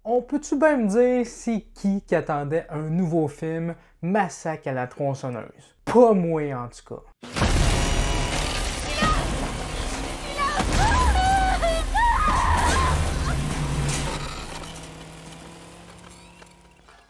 On peut-tu bien me dire c'est qui attendait un nouveau film Massacre à la tronçonneuse? Pas moi en tout cas.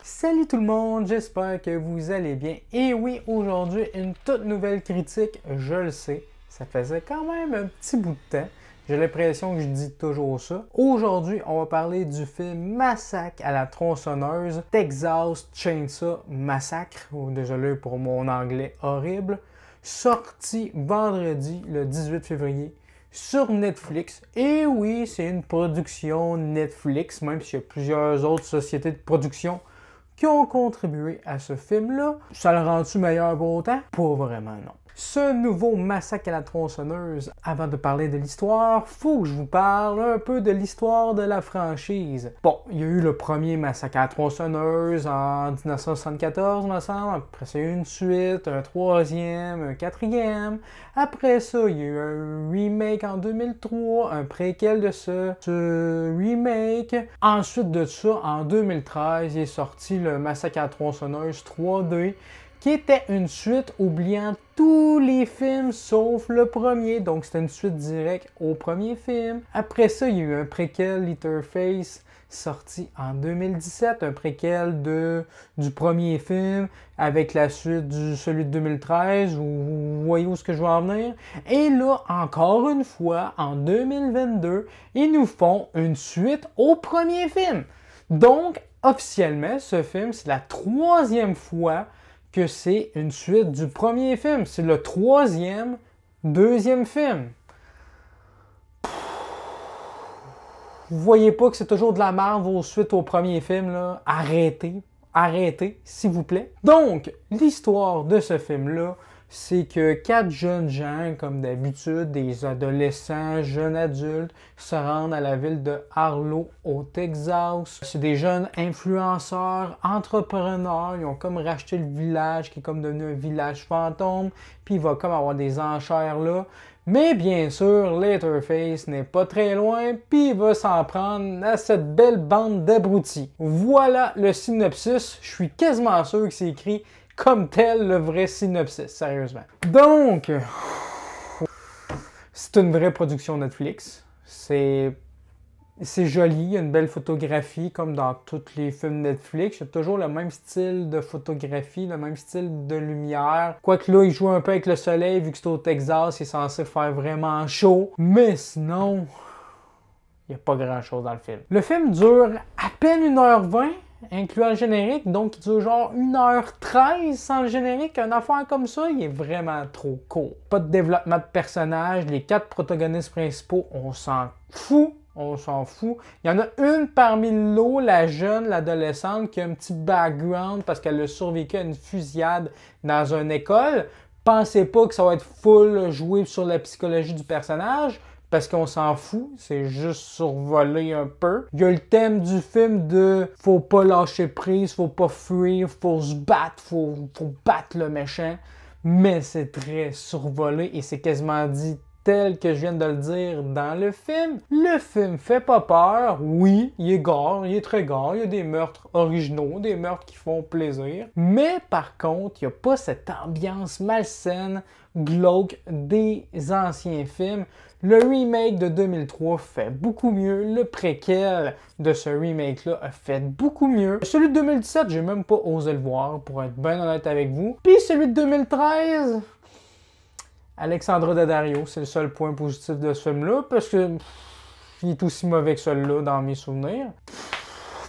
Salut tout le monde, j'espère que vous allez bien. Et oui, aujourd'hui, une toute nouvelle critique, je le sais, ça faisait quand même un petit bout de temps. J'ai l'impression que je dis toujours ça. Aujourd'hui, on va parler du film Massacre à la tronçonneuse, Texas Chainsaw Massacre, désolé pour mon anglais horrible, sorti vendredi le 18 février sur Netflix. Et oui, c'est une production Netflix, même s'il y a plusieurs autres sociétés de production qui ont contribué à ce film-là. Ça le rend-tu meilleur pour autant? Pas vraiment, non. Ce nouveau Massacre à la tronçonneuse, avant de parler de l'histoire, faut que je vous parle un peu de l'histoire de la franchise. Bon, il y a eu le premier Massacre à la tronçonneuse en 1974, me semble. Après ça, il y a eu une suite, un troisième, un quatrième. Après ça, il y a eu un remake en 2003, un préquel de ce remake. Ensuite de ça, en 2013, il est sorti le Massacre à la tronçonneuse 3D, qui était une suite oubliant tous les films sauf le premier. Donc c'était une suite directe au premier film. Après ça, il y a eu un préquel, Letterface, sorti en 2017, un préquel du premier film avec la suite celui de 2013, vous voyez où est-ce que je veux en venir. Et là, encore une fois, en 2022, ils nous font une suite au premier film. Donc, officiellement, ce film, c'est la troisième fois que c'est une suite du premier film. C'est le deuxième film. Vous voyez pas que c'est toujours de la merde vos suites au premier film, là? Arrêtez, s'il vous plaît. Donc, l'histoire de ce film-là, c'est que 4 jeunes gens, comme d'habitude, des adolescents, jeunes adultes, se rendent à la ville de Harlow, au Texas. C'est des jeunes influenceurs, entrepreneurs. Ils ont comme racheté le village, qui est comme devenu un village fantôme. Puis il va comme avoir des enchères là. Mais bien sûr, Letterface n'est pas très loin, puis il va s'en prendre à cette belle bande d'abrutis. Voilà le synopsis. Je suis quasiment sûr que c'est écrit comme tel le vrai synopsis, sérieusement. Donc, c'est une vraie production Netflix. C'est joli, il y a une belle photographie comme dans tous les films Netflix. Il y a toujours le même style de photographie, le même style de lumière. Quoique là, il joue un peu avec le soleil, vu que c'est au Texas, il est censé faire vraiment chaud. Mais sinon, il n'y a pas grand-chose dans le film. Le film dure à peine 1h20. Incluant le générique, donc il dure genre 1h13 sans le générique. Une affaire comme ça, il est vraiment trop court. Pas de développement de personnages, les 4 protagonistes principaux, on s'en fout. Il y en a une parmi l'eau, la jeune, l'adolescente, qui a un petit background parce qu'elle a survécu à une fusillade dans une école. Pensez pas que ça va être full joué sur la psychologie du personnage, parce qu'on s'en fout, c'est juste survolé un peu. Il y a le thème du film de faut pas lâcher prise, faut pas fuir, faut se battre, faut battre le méchant. Mais c'est très survolé et c'est quasiment dit tel que je viens de le dire dans le film. Le film fait pas peur, oui, il est gore, il est très gore, il y a des meurtres originaux, des meurtres qui font plaisir. Mais par contre, il n'y a pas cette ambiance malsaine, glauque des anciens films. Le remake de 2003 fait beaucoup mieux. Le préquel de ce remake-là a fait beaucoup mieux. Celui de 2017, j'ai même pas osé le voir, pour être bien honnête avec vous. Puis celui de 2013, Alexandra Daddario, c'est le seul point positif de ce film-là, parce que il est aussi mauvais que celui-là dans mes souvenirs.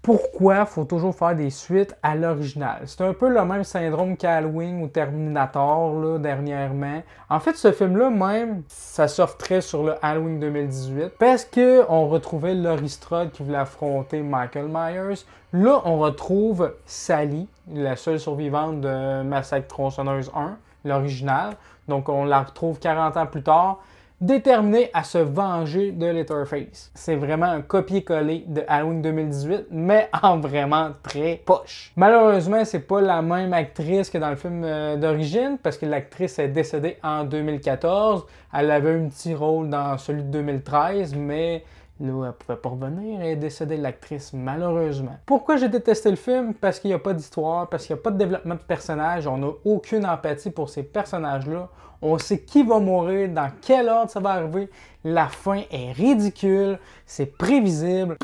Pourquoi faut toujours faire des suites à l'original? C'est un peu le même syndrome qu'Halloween ou Terminator, là, dernièrement. En fait, ce film-là, même, ça surfe très sur le Halloween 2018, parce qu'on retrouvait Laurie Strode qui voulait affronter Michael Myers. Là, on retrouve Sally, la seule survivante de Massacre tronçonneuse 1, l'original. Donc, on la retrouve 40 ans plus tard, déterminé à se venger de Letterface. C'est vraiment un copier-coller de Halloween 2018, mais en vraiment très poche. Malheureusement, c'est pas la même actrice que dans le film d'origine, parce que l'actrice est décédée en 2014. Elle avait un petit rôle dans celui de 2013, mais Là, elle pouvait pas revenir, elle est décédée, l'actrice, malheureusement. Pourquoi j'ai détesté le film? Parce qu'il n'y a pas d'histoire, parce qu'il n'y a pas de développement de personnages, on n'a aucune empathie pour ces personnages-là. On sait qui va mourir, dans quel ordre ça va arriver. La fin est ridicule, c'est prévisible.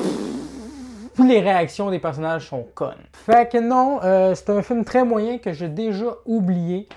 Puis les réactions des personnages sont connes. Fait que non, c'est un film très moyen que j'ai déjà oublié.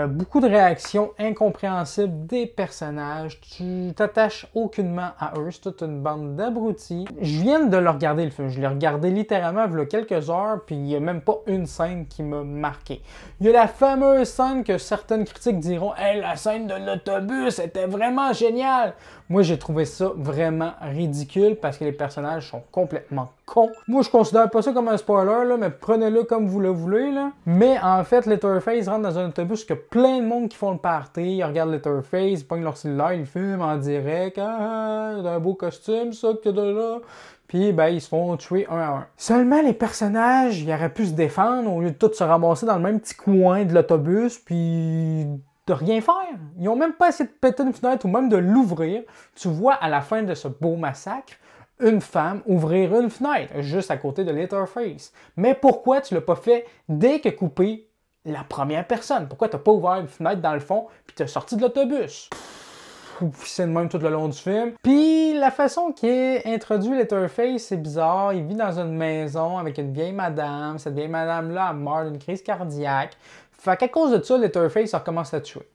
Beaucoup de réactions incompréhensibles des personnages. Tu t'attaches aucunement à eux. C'est toute une bande d'abrutis. Je viens de le regarder le film. Je l'ai regardé littéralement il y a quelques heures, puis il n'y a même pas une scène qui m'a marqué. Il y a la fameuse scène que certaines critiques diront « Hey, la scène de l'autobus était vraiment géniale! » Moi, j'ai trouvé ça vraiment ridicule parce que les personnages sont complètement cons. Moi, je considère pas ça comme un spoiler, là, mais prenez-le comme vous le voulez. Là. Mais en fait, Letterface rentre dans un autobus que plein de monde qui font le party, ils regardent Letterface, ils pognent leur cellulaire, ils filment en direct. Ah, c'est un beau costume, ça, que de là. Puis, ben, ils se font tuer un à un. Seulement, les personnages, ils auraient pu se défendre au lieu de tous se ramasser dans le même petit coin de l'autobus, puis de rien faire. Ils n'ont même pas essayé de péter une fenêtre ou même de l'ouvrir. Tu vois à la fin de ce beau massacre, une femme ouvrir une fenêtre juste à côté de Letterface. Mais pourquoi tu l'as pas fait dès que coupé la première personne? Pourquoi tu n'as pas ouvert une fenêtre dans le fond puis tu es sorti de l'autobus? C'est le même tout le long du film. Puis la façon qu'il est introduit Letterface, c'est bizarre. Il vit dans une maison avec une vieille madame. Cette vieille madame-là, elle meurt d'une crise cardiaque. Fait qu'à cause de ça, Letterface recommence à tuer.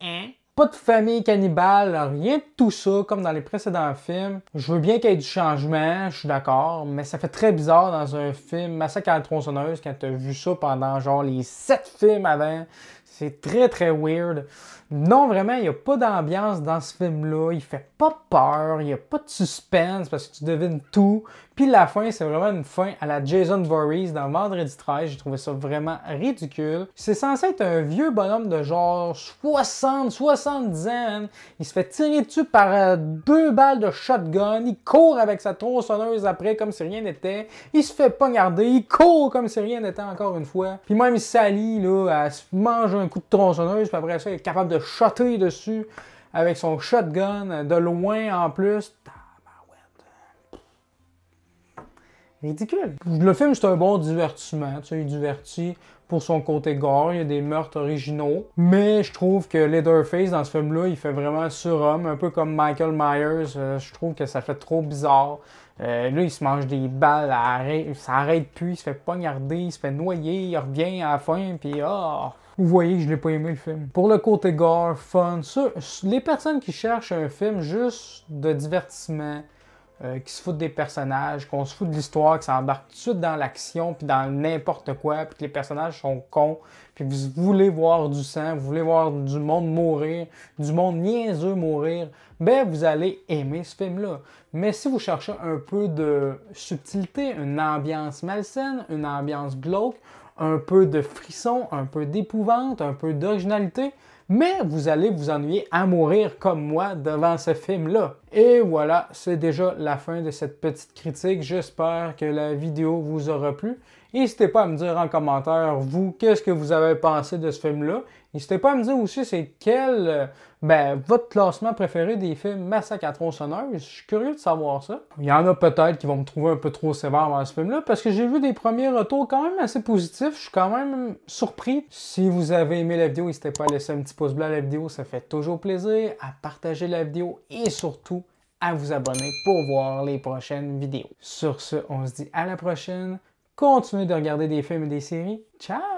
Hein? Pas de famille cannibale, rien de tout ça, comme dans les précédents films. Je veux bien qu'il y ait du changement, je suis d'accord, mais ça fait très bizarre dans un film Massacre à la tronçonneuse quand t'as vu ça pendant genre les 7 films avant. C'est très très weird. Non, vraiment, il n'y a pas d'ambiance dans ce film-là. Il fait pas peur, il n'y a pas de suspense parce que tu devines tout. Puis la fin, c'est vraiment une fin à la Jason Voorhees dans Vendredi 13. J'ai trouvé ça vraiment ridicule. C'est censé être un vieux bonhomme de genre 70 ans. Il se fait tirer dessus par 2 balles de shotgun. Il court avec sa tronçonneuse après comme si rien n'était. Il se fait poignarder. Il court comme si rien n'était encore une fois. Puis même il s'allie, là, elle se mange un coup de tronçonneuse. Puis après ça, il est capable de shotter dessus avec son shotgun de loin en plus. Ridicule. Le film, c'est un bon divertissement. Tu sais, il divertit pour son côté gore. Il y a des meurtres originaux. Mais je trouve que Leatherface, dans ce film-là, il fait vraiment surhomme. Un peu comme Michael Myers. Je trouve que ça fait trop bizarre. Là, il se mange des balles. Ça arrête plus. Il se fait poignarder. Il se fait noyer. Il revient à la fin. Puis, vous voyez que je l'ai pas aimé le film. Pour le côté gore, fun, ça, les personnes qui cherchent un film juste de divertissement, qui se foutent des personnages, qu'on se fout de l'histoire, que ça embarque tout de suite dans l'action, puis dans n'importe quoi, puis que les personnages sont cons, puis vous voulez voir du sang, vous voulez voir du monde mourir, du monde niaiseux mourir, ben vous allez aimer ce film-là. Mais si vous cherchez un peu de subtilité, une ambiance malsaine, une ambiance glauque, un peu de frisson, un peu d'épouvante, un peu d'originalité, mais vous allez vous ennuyer à mourir comme moi devant ce film-là. Et voilà, c'est déjà la fin de cette petite critique. J'espère que la vidéo vous aura plu. N'hésitez pas à me dire en commentaire, vous, qu'est-ce que vous avez pensé de ce film-là. N'hésitez pas à me dire aussi c'est quel votre classement préféré des films Massacre à la tronçonneuse. Je suis curieux de savoir ça. Il y en a peut-être qui vont me trouver un peu trop sévère dans ce film-là parce que j'ai vu des premiers retours quand même assez positifs. Je suis quand même surpris. Si vous avez aimé la vidéo, n'hésitez pas à laisser un petit pouce bleu à la vidéo. Ça fait toujours plaisir. À partager la vidéo et surtout à vous abonner pour voir les prochaines vidéos. Sur ce, on se dit à la prochaine. Continuez de regarder des films et des séries. Ciao!